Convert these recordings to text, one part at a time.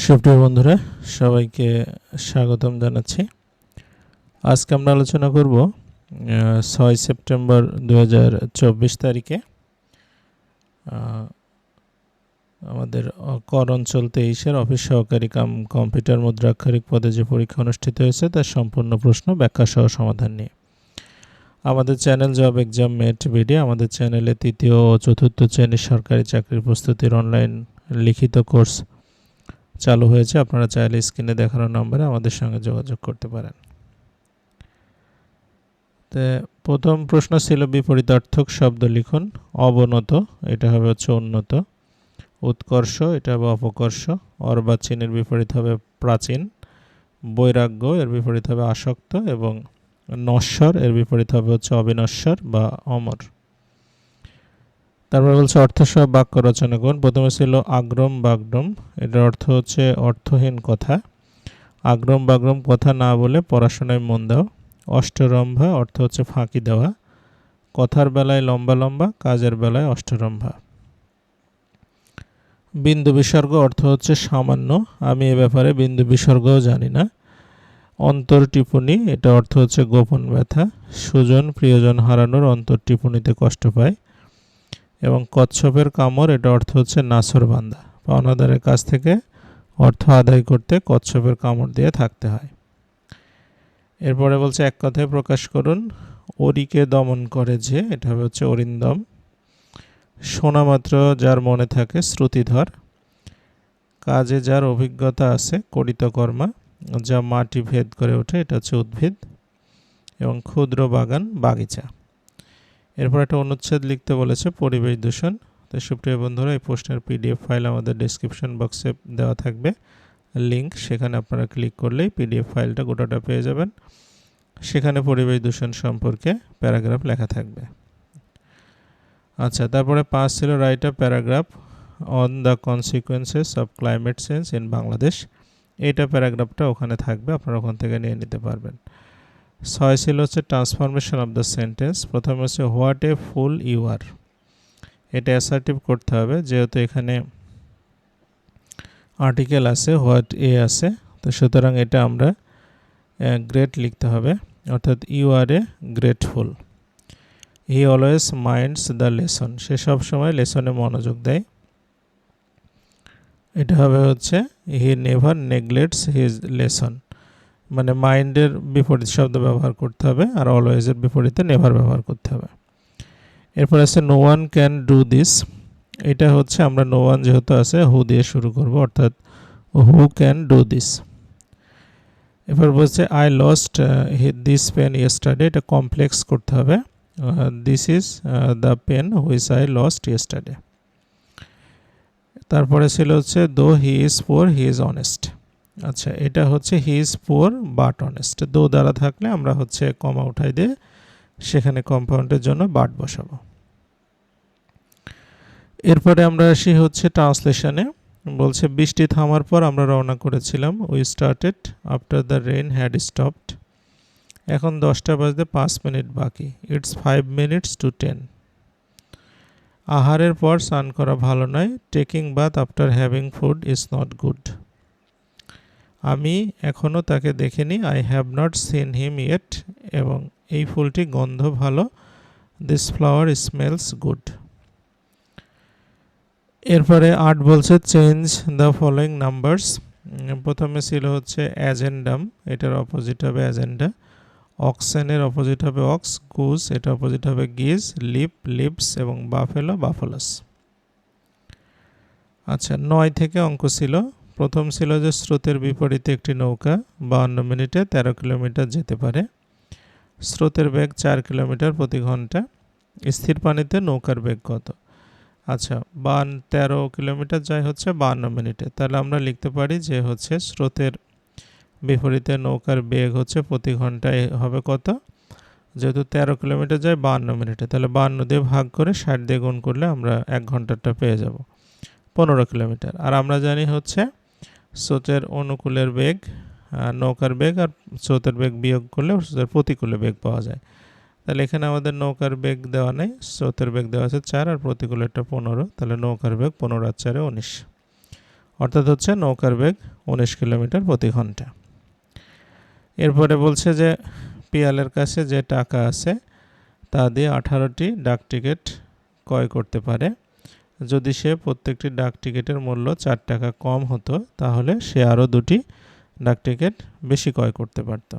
সুপ্রিয় বন্ধুরা, সবাইকে স্বাগতম জানাচ্ছি। আজকে আমরা আলোচনা করব 6 সেপ্টেম্বর 2024 তারিখে আমাদের কর অঞ্চল 23-এর অফিস সহকারী কাম কম্পিউটার মুদ্রাক্ষরিক পদে যে পরীক্ষা অনুষ্ঠিত হয়েছে তার সম্পূর্ণ প্রশ্ন ব্যাখ্যা সহ সমাধান নিয়ে আমাদের চ্যানেল জব এক্সাম মেট ভিডিও, আমাদের চ্যানেলে তৃতীয় ও চতুর্থ শ্রেণীর সরকারি চাকরির প্রস্তুতির অনলাইন লিখিত কোর্স চালু হয়েছে। আপনারা চাইলে স্ক্রিনে দেখানো নম্বরে আমাদের সঙ্গে যোগাযোগ করতে পারেন। তো প্রথম প্রশ্ন ছিল বিপরীতার্থক শব্দ লিখুন। অবনত, এটা হবে হচ্ছে উন্নত। উৎকর্ষ, এটা হবে অপকর্ষ। অর্বাচীনের বিপরীত হবে প্রাচীন। বৈরাগ্য, এর বিপরীত হবে আসক্ত। এবং নশ্বর, এর বিপরীত হবে হচ্ছে অবিনশ্বর বা অমর। তারপর বলছে অর্থসহ বাক্য রচনা করুন। প্রথমে ছিল আগ্রম বাগ্রম, এটার অর্থ হচ্ছে অর্থহীন কথা। আগ্রম বাগ্রম কথা না বলে পড়াশোনায় মন দাও। অষ্টরম্ভা অর্থ হচ্ছে ফাঁকি দেওয়া। কথার বেলায় লম্বা লম্বা, কাজের বেলায় অষ্টরম্ভা। বিন্দু বিসর্গ অর্থ হচ্ছে সামান্য, আমি এ ব্যাপারে বিন্দু বিসর্গও জানি না। অন্তর টিপুনি, এটা অর্থ হচ্ছে গোপন ব্যথা। সুজন প্রিয়জন হারানোর অন্তর টিপুনিতে কষ্ট পায়। এবং কচ্ছপের কামড়, এটা অর্থ হচ্ছে নাছর বান্দা, পাওনাদারের কাছ থেকে অর্থ আদায় করতে কচ্ছপের কামড় দিয়ে থাকতে হয়। এরপরে বলছে এক কথায় প্রকাশ করুন। অরিকে দমন করে যে, এটা হবে হচ্ছে অরিন্দম। শোনা মাত্র যার মনে থাকে শ্রুতিধর। কাজে যার অভিজ্ঞতা আছে করিতকর্মা। যা মাটি ভেদ করে ওঠে, এটা হচ্ছে উদ্ভিদ। এবং ক্ষুদ্র বাগান বাগিচা। এরপর একটা অনুচ্ছেদ লিখতে বলেছে পরিবেশ দূষণ। তো সুপ্রিয় বন্ধুরা, এই প্রশ্নের পিডিএফ ফাইল আমাদের ডেসক্রিপশন বক্সে দেওয়া থাকবে লিঙ্ক, সেখানে আপনারা ক্লিক করলেই পিডিএফ ফাইলটা গোটাটা পেয়ে যাবেন। সেখানে পরিবেশ দূষণ সম্পর্কে প্যারাগ্রাফ লেখা থাকবে। আচ্ছা, তারপরে 5 ছিল write a paragraph on the consequences of climate change in Bangladesh. এইটা প্যারাগ্রাফটা ওখানে থাকবে, আপনারা ওখান থেকে নিয়ে নিতে পারবেন। 6 ছিল হচ্ছে ট্রান্সফরমেশন অফ দ্য সেন্টেন্স। প্রথমে হচ্ছে হোয়াট এ ফুল ইউ আর, এটা অ্যাসার্টিভ করতে হবে, যেহেতু এখানে আর্টিকেল আছে, হোয়াট এ আছে, তো সুতরাং এটা আমরা গ্রেট লিখতে হবে, অর্থাৎ you are a grateful. He always minds the lesson, সে সব সময় লেসনে মনোযোগ দেয়, এটা হবে হচ্ছে he never neglects his lesson. মানে মাইন্ডের বিপরীত শব্দ ব্যবহার করতে হবে, আর অলওয়েজের বিপরীতে নেভার ব্যবহার করতে হবে। এরপর আছে no one can do this, এটা হচ্ছে আমরা নো ওয়ান যেহেতু আছে হু দিয়ে শুরু করব, অর্থাৎ হু ক্যান ডু দিস। এরপর বলছে I lost this pen yesterday, এটা কমপ্লেক্স করতে হবে, this is the pen which I lost yesterday. তারপরে ছিল হচ্ছে though he is poor he is honest. আচ্ছা, এটা হচ্ছে he is poor but honest, though দ্বারা থাকলে আমরা হচ্ছে কমা উঠাই দিয়ে সেখানে কম্পাউন্ডের জন্য বাট বসাবো। এরপরে আমরা আসি হচ্ছে ট্রান্সলেশনে। বলছে বৃষ্টি থামার পর আমরা রওনা করেছিলাম। We started after the rain had stopped. এখন 10টা বাজতে 5 মিনিট বাকি। It's 5 minutes to 10। আহারের পর স্নান করা ভালো নয়। Taking bath after having food is not good. আমি এখনও তাকে দেখিনি। I have not seen him yet. এবং এই ফুলটি গন্ধ ভালো। This flower smells good. এরপরে 8 বলছে চেঞ্জ দ্য ফলোয়িং নাম্বারস। প্রথমে ছিল হচ্ছে অ্যাজেন্ডাম, এটার অপোজিট হবে অ্যাজেন্ডা। অক্সেনের অপোজিট হবে অক্স। গুজ, এটা অপোজিট হবে গিজ। লিপ লিপস এবং বাফেলো বাফেলাস। আচ্ছা, 9 থেকে অঙ্ক ছিল। প্রথম ছিল যে স্রোতের বিপরীতে একটি নৌকা 52 মিনিটে 13 কিলোমিটার যেতে পারে। স্রোতের বেগ 4 কিলোমিটার প্রতি ঘন্টা। স্থির পানিতে নৌকার বেগ কত? আচ্ছা, 13 কিলোমিটার যায় হচ্ছে 52 মিনিটে, তাহলে আমরা লিখতে পারি যে হচ্ছে স্রোতের বিপরীতে নৌকার বেগ হচ্ছে প্রতি ঘন্টায় হবে কত? যেহেতু 13 কিলোমিটার যায় 52 মিনিটে, তাহলে 52 দিয়ে ভাগ করে 60 দিয়ে গুণ করলে আমরা 1 ঘন্টাটা পেয়ে যাব, 15 কিলোমিটার। আর আমরা জানি হচ্ছে স্রোতের অনুকূলের বেগ নৌকার বেগ, আর স্রোতের বেগ বিয়োগ করলে স্রোতের প্রতিকূলে বেগ পাওয়া যায়। তাহলে এখানে আমাদের নৌকার বেগ দেওয়া নেই, স্রোতের বেগ দেওয়া আছে 4 আর প্রতিকূলেরটা 15, তাহলে নৌকার বেগ 15 আর 4 19, অর্থাৎ হচ্ছে নৌকার বেগ 19 কিলোমিটার প্রতি ঘন্টা। এরপরে বলছে যে পিয়ালের কাছে যে টাকা আছে তা দিয়ে 18টি ডাক টিকিট ক্রয় করতে পারে। যদি সে প্রত্যেকটি ডাক টিকিটের মূল্য 4 টাকা কম হতো তাহলে সে আরও 2টি ডাক টিকিট বেশি ক্রয় করতে পারত।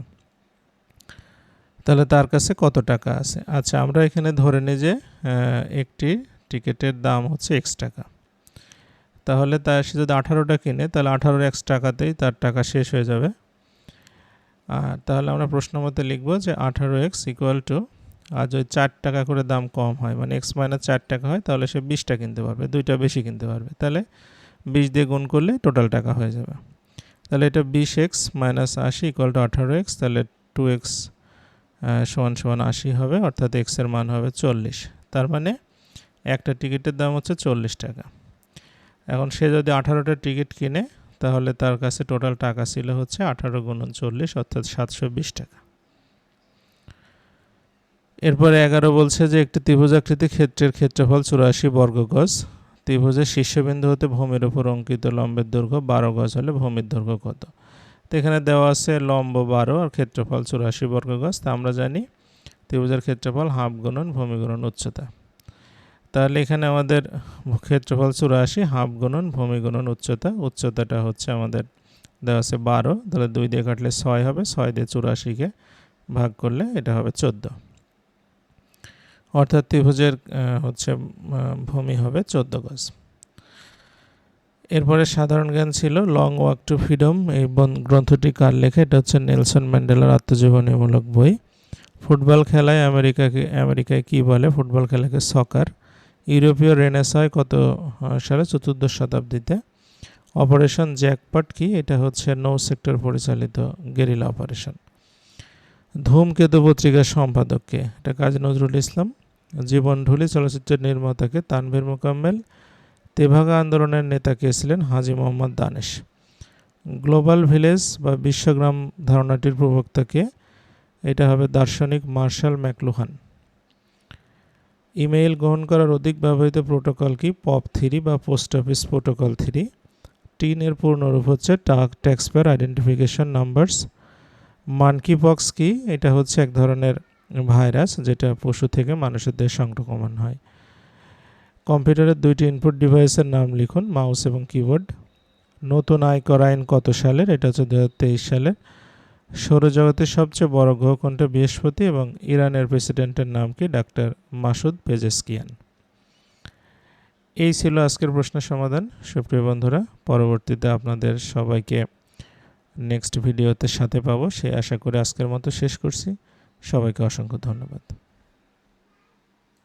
তাহলে তার কাছে কত টাকা আছে? আচ্ছা, আমরা এখানে ধরে নিই যে একটি টিকিটের দাম হচ্ছে x টাকা। তাহলে সে যদি 18টা কিনে তাহলে 18 x টাকাতেই তার টাকা শেষ হয়ে যাবে। আর তাহলে আমরা প্রশ্ন মতে লিখব যে 18x ইকুয়াল টু, আর যদি 4 টাকা করে দাম কম হয় মানে x মাইনাস 4 টাকা হয় তাহলে সে 20টা কিনতে পারবে, 2টা বেশি কিনতে পারবে। তাহলে 20 দিয়ে গুণ করলে টোটাল টাকা হয়ে যাবে। তাহলে এটা 20x minus 80 equal to 18x, তাহলে 2x সমান সমান 80 হবে, অর্থাৎ x এর মান হবে 40। তার মানে একটা টিকিটের দাম হচ্ছে 40 টাকা। এখন সে যদি 18টা টিকিট কিনে তাহলে তার কাছে টোটাল টাকা ছিল হচ্ছে 18 গুণন 40 অর্থাৎ 720 টাকা। এরপরে 11 বলছে যে একটি ত্রিভুজাকৃতি ক্ষেত্রের ক্ষেত্রফল 84 বর্গ গজ। ত্রিভুজের শীর্ষবিন্দু হতে ভূমির উপর অঙ্কিত লম্বের দৈর্ঘ্য 12 গজ হলে ভূমির দৈর্ঘ্য কত? তো এখানে দেওয়া আছে লম্ব 12 আর ক্ষেত্রফল 84 বর্গ গজ। তা আমরা জানি ত্রিভুজের ক্ষেত্রফল হাফ গুণন ভূমি গুণন উচ্চতা। তাহলে এখানে আমাদের ক্ষেত্রফল 84, হাফ গুণন ভূমি গুণন উচ্চতা। উচ্চতাটা হচ্ছে আমাদের দেওয়া আছে 12, তাহলে 2 দিয়ে কাটলে 6 হবে, 6 দিয়ে 84কে ভাগ করলে এটা হবে 14, অর্থাৎ ত্রিভুজের হচ্ছে ভূমি হবে 14 গজ। এরপরে সাধারণ জ্ঞান ছিল লং ওয়াক টু ফ্রিডম। এই গ্রন্থটি কার লেখা? এটা হচ্ছে নেলসন ম্যান্ডেলার আত্মজীবনীমূলক বই। ফুটবল খেলায় আমেরিকায় কি বলে? ফুটবল খেলাকে সকার। ইউরোপীয় রেনেসাঁ কত সালে? 14 শতাব্দীতে। অপারেশন জ্যাকপট কি? এটা হচ্ছে নৌ সেক্টর পরিচালিত গেরিলা অপারেশন। ধূমকেতু পত্রিকার সম্পাদককে? এটা কাজী নজরুল ইসলাম। জীবনঢুলি চলচ্চিত্রের নির্মাতাকে? তানভীর মোকাম্মেল। তেভাগা আন্দোলনের নেতা কে ছিলেন? হাজী মোহাম্মদ দানেশ। গ্লোবাল ভিলেজ বা বিশ্বগ্রাম ধারণাটির প্রবক্তাকে? এটা হবে দার্শনিক মার্শাল ম্যাকলুহান। ইমেইল গ্রহণ করার অধিক ব্যবহৃত প্রোটোকল কি? পপ 3 বা পোস্ট অফিস প্রোটোকল 3। টিন এর পূর্ণরূপ হচ্ছে tax payer identification numbers. Monkey pox কি? এটা হচ্ছে এক ধরনের ভাইরাস যেটা পশু থেকে মানুষের দেহে সংক্রমণ হয়। কম্পিউটারের 2টি ইনপুট ডিভাইসের নাম লিখুন, মাউস এবং কিবোর্ড। নতুন আয়কর আইন কত সালের? এটা হচ্ছে 2023 সালের। সৌরজগতের সবচেয়ে বড় গ্রহ কোনটা? বৃহস্পতি। এবং ইরানের প্রেসিডেন্টের নাম কি? Doctor Masoud Pezeshkian. এই ছিল আজকের প্রশ্নের সমাধান। সুপ্রিয় বন্ধুরা, পরবর্তীতে আপনাদের সবাইকে নেক্সট ভিডিওতে সাথে পাবো সেই আশা করে আজকের মতো শেষ করছি। সবাইকে অসংখ্য ধন্যবাদ।